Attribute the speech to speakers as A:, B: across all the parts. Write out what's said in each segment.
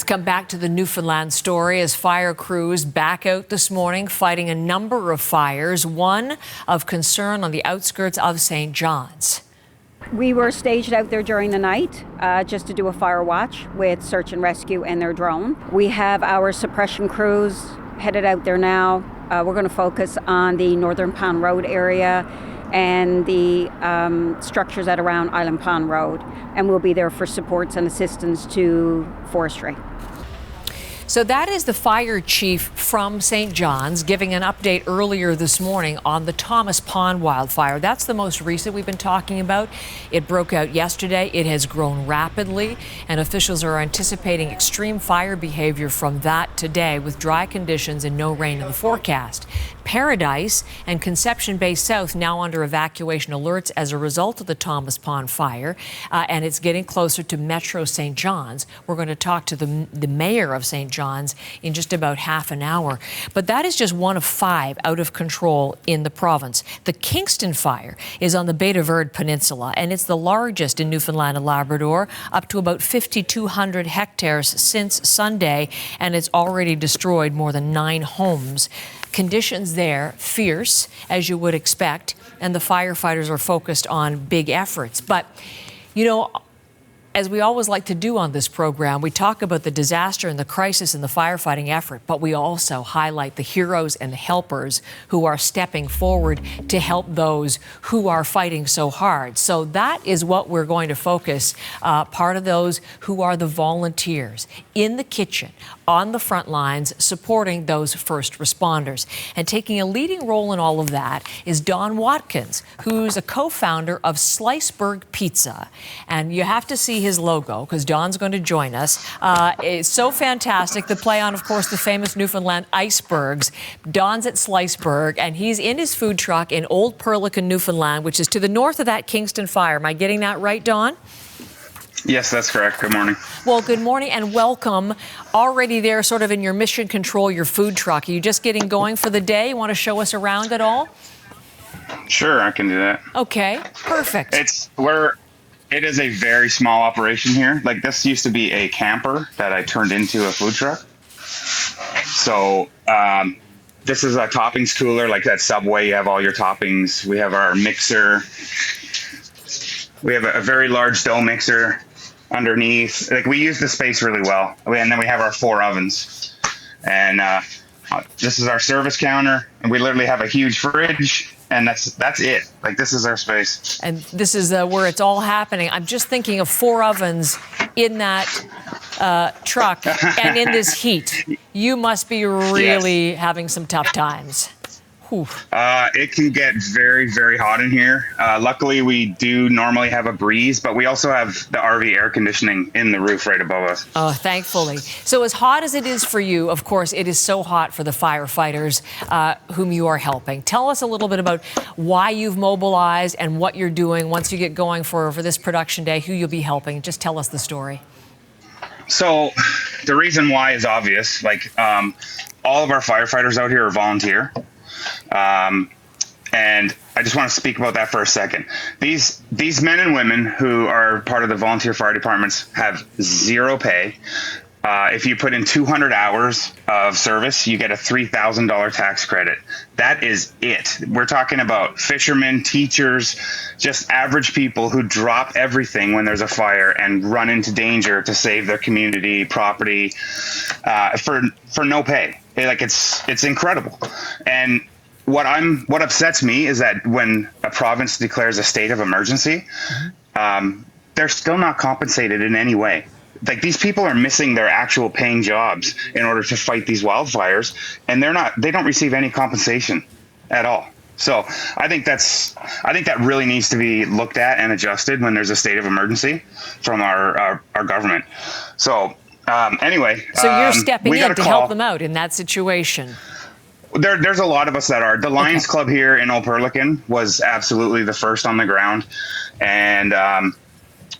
A: Come back to the Newfoundland story as fire crews back out this morning fighting a number of fires, one of concern on the outskirts of St. John's.
B: We were staged out there during the night just to do a fire watch with search and rescue and their drone. We have our suppression crews headed out there now. We're going to focus on the Northern Pond Road area and the structures at around Island Pond Road, and we'll be there for supports and assistance to forestry.
A: So that is the fire chief from St. John's giving an update earlier this morning on the Thomas Pond wildfire. That's the most recent we've been talking about. It broke out yesterday. It has grown rapidly, and officials are anticipating extreme fire behavior from that today with dry conditions and no rain in the forecast. Paradise and Conception Bay South now under evacuation alerts as a result of the Thomas Pond fire, and it's getting closer to Metro St. John's. We're going to talk to the mayor of St. John's in just about half an hour. But that is just one of 5 out of control in the province. The Kingston fire is on the Bay de Verde Peninsula, and it's the largest in Newfoundland and Labrador, up to about 5,200 hectares since Sunday, and it's already destroyed more than 9 homes. Conditions there fierce, as you would expect, and the firefighters are focused on big efforts. But, you know, as we always like to do on this program, we talk about the disaster and the crisis in the firefighting effort, but we also highlight the heroes and the helpers who are stepping forward to help those who are fighting so hard. So that is what we're going to focus, part of those who are the volunteers in the kitchen, on the front lines, supporting those first responders. And taking a leading role in all of that is Don Watkins, who's a co-founder of Sliceberg Pizza. And you have to see his logo because Don's going to join us. It's so fantastic. The play on, of course, the famous Newfoundland icebergs. Don's at Sliceberg, and he's in his food truck in Old Perlican, Newfoundland, which is to the north of that Kingston fire. Am I getting that right, Don?
C: Yes, that's correct. Good morning.
A: Well, good morning and welcome. Already there, sort of in your mission control, your food truck. Are you just getting going for the day? You want to show us around at all?
C: Sure, I can do that.
A: Okay, perfect.
C: It is a very small operation here. Like, this used to be a camper that I turned into a food truck. So this is a toppings cooler, like that Subway. You have all your toppings. We have our mixer. We have a very large dough mixer underneath. Like, we use the space really well. And then we have our 4 ovens. And this is our service counter. And we literally have a huge fridge. And that's it. Like, this is our space.
A: And this is where it's all happening. I'm just thinking of 4 ovens in that truck and in this heat. You must be really having some tough times.
C: It can get very, very hot in here. Luckily, we do normally have a breeze, but we also have the RV air conditioning in the roof right above us.
A: Oh, thankfully. So as hot as it is for you, of course, it is so hot for the firefighters whom you are helping. Tell us a little bit about why you've mobilized and what you're doing once you get going for this production day, who you'll be helping. Just tell us the story.
C: So the reason why is obvious. Like, all of our firefighters out here are volunteer. And I just want to speak about that for a second. These men and women who are part of the volunteer fire departments have 0 pay. If you put in 200 hours of service, you get a $3,000 tax credit. That is it. We're talking about fishermen, teachers, just average people who drop everything when there's a fire and run into danger to save their community, property, for no pay. It's incredible. And what upsets me is that when a province declares a state of emergency, they're still not compensated in any way. Like, these people are missing their actual paying jobs in order to fight these wildfires, and they don't receive any compensation at all. So I think that really needs to be looked at and adjusted when there's a state of emergency from our government. So anyway,
A: so you're stepping in to help them out in that situation.
C: There's a lot of us that are. The Lions Club here in Old Perlican was absolutely the first on the ground. And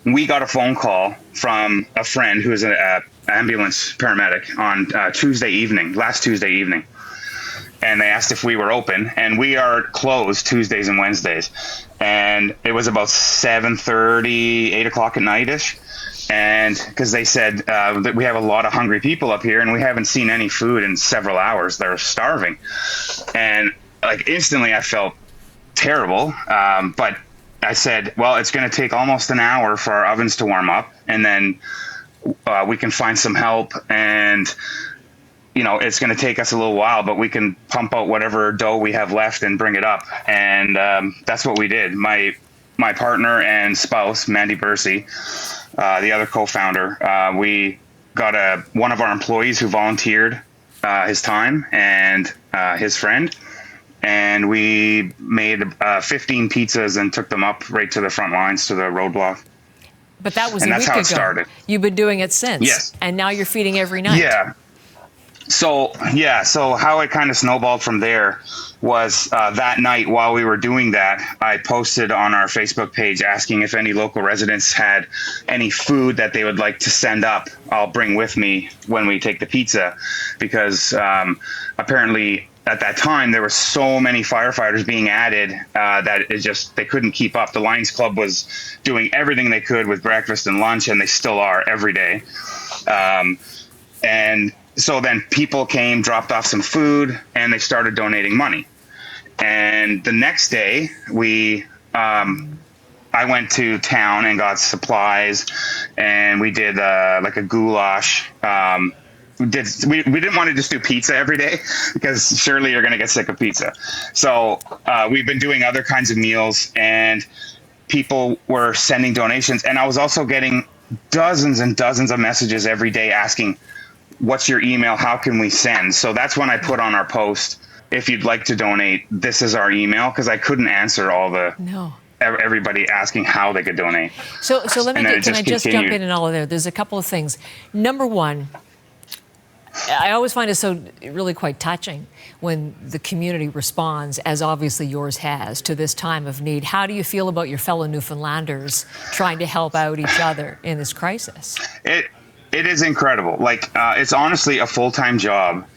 C: we got a phone call from a friend who is an ambulance paramedic on last Tuesday evening. And they asked if we were open. And we are closed Tuesdays and Wednesdays. And it was about 7:30, 8 o'clock at night-ish. And because they said that we have a lot of hungry people up here and we haven't seen any food in several hours. They're starving. And like instantly I felt terrible. But I said, well, it's going to take almost an hour for our ovens to warm up, and then we can find some help, and it's going to take us a little while, but we can pump out whatever dough we have left and bring it up. And that's what we did. My partner and spouse, Mandy Bursey, the other co-founder, we got one of our employees who volunteered his time and his friend, and we made 15 pizzas and took them up right to the front lines to the roadblock.
A: But that was
C: and
A: a
C: that's
A: week
C: how
A: ago.
C: it started.
A: You've been doing it since.
C: Yes.
A: And now you're feeding every night.
C: Yeah. So how it kind of snowballed from there was that night while we were doing that, I posted on our Facebook page asking if any local residents had any food that they would like to send up. I'll bring with me when we take the pizza, because apparently at that time there were so many firefighters being added that they couldn't keep up. The Lions Club was doing everything they could with breakfast and lunch, and they still are every day. And so then people came, dropped off some food, and they started donating money. And the next day, I went to town and got supplies, and we did like a goulash. We didn't want to just do pizza every day, because surely you're going to get sick of pizza. So we've been doing other kinds of meals, and people were sending donations. And I was also getting dozens and dozens of messages every day asking, what's your email? How can we send? So that's when I put on our post, if you'd like to donate, this is our email, because I couldn't answer all everybody asking how they could donate.
A: So let me can I just jump
C: continued.
A: in all of there? There's a couple of things. Number one, I always find it so really quite touching when the community responds, as obviously yours has, to this time of need. How do you feel about your fellow Newfoundlanders trying to help out each other in this crisis?
C: It is incredible. Like, it's honestly a full-time job,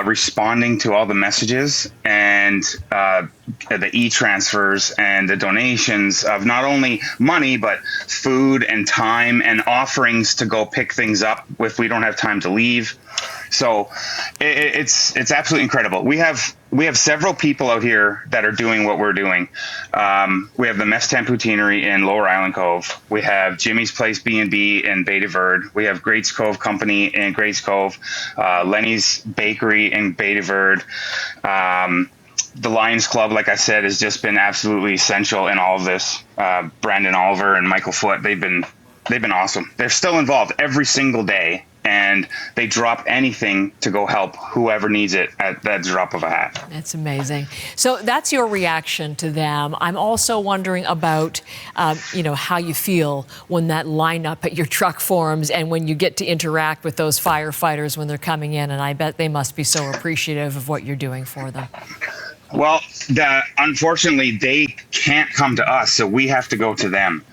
C: responding to all the messages and the e-transfers and the donations of not only money, but food and time and offerings to go pick things up if we don't have time to leave. So it's absolutely incredible. We have several people out here that are doing what we're doing. We have the Mess Temp Poutinery in Lower Island Cove. We have Jimmy's Place B&B in Bay de Verde. We have Greats Cove Company in Greats Cove. Lenny's Bakery in Bay de Verde. The Lions Club, like I said, has just been absolutely essential in all of this. Brandon Oliver and Michael Foote, they've been awesome. They're still involved every single day, and they drop anything to go help whoever needs it at that drop of a hat.
A: That's amazing. So that's your reaction to them. I'm also wondering about, how you feel when that lineup at your truck forms and when you get to interact with those firefighters when they're coming in, and I bet they must be so appreciative of what you're doing for them.
C: Well, unfortunately, they can't come to us, so we have to go to them.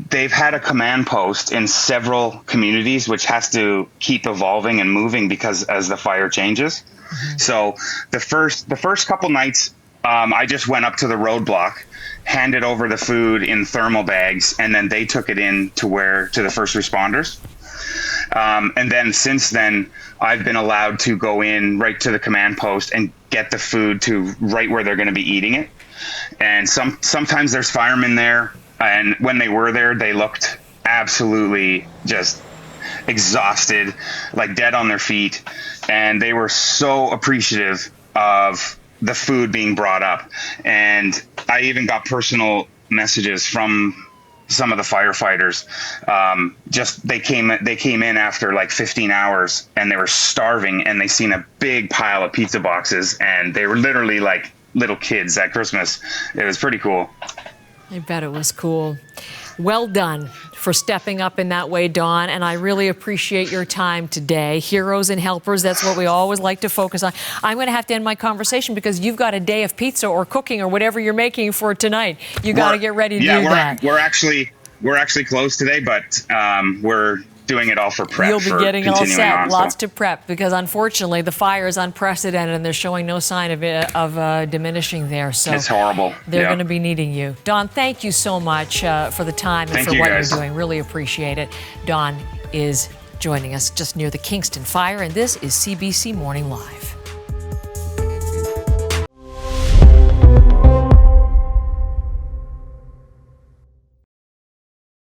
C: They've had a command post in several communities, which has to keep evolving and moving because as the fire changes. Mm-hmm. So the first couple nights, I just went up to the roadblock, handed over the food in thermal bags, and then they took it in to the first responders. And then since then, I've been allowed to go in right to the command post and get the food to right where they're going to be eating it. And sometimes there's firemen there. And when they were there, they looked absolutely just exhausted, like dead on their feet. And they were so appreciative of the food being brought up. And I even got personal messages from some of the firefighters. They came in after like 15 hours and they were starving, and they seen a big pile of pizza boxes, and they were literally like little kids at Christmas. It was pretty cool.
A: I bet it was cool. Well done for stepping up in that way, Dawn, and I really appreciate your time today. Heroes and helpers, that's what we always like to focus on. I'm going to have to end my conversation because you've got a day of pizza or cooking or whatever you're making for tonight. You got to get ready to do that.
C: We're actually closed today, but we're doing it all for prep.
A: You'll be
C: for
A: getting all
C: continuing
A: set,
C: on,
A: lots
C: so.
A: to prep, because unfortunately the fire is unprecedented and they're showing no sign of diminishing there. So
C: It's horrible.
A: They're going to be needing you. Don, thank you so much for the time and for what
C: guys.
A: you're doing. Really appreciate it. Don is joining us just near the Kingston fire, and this is CBC Morning Live.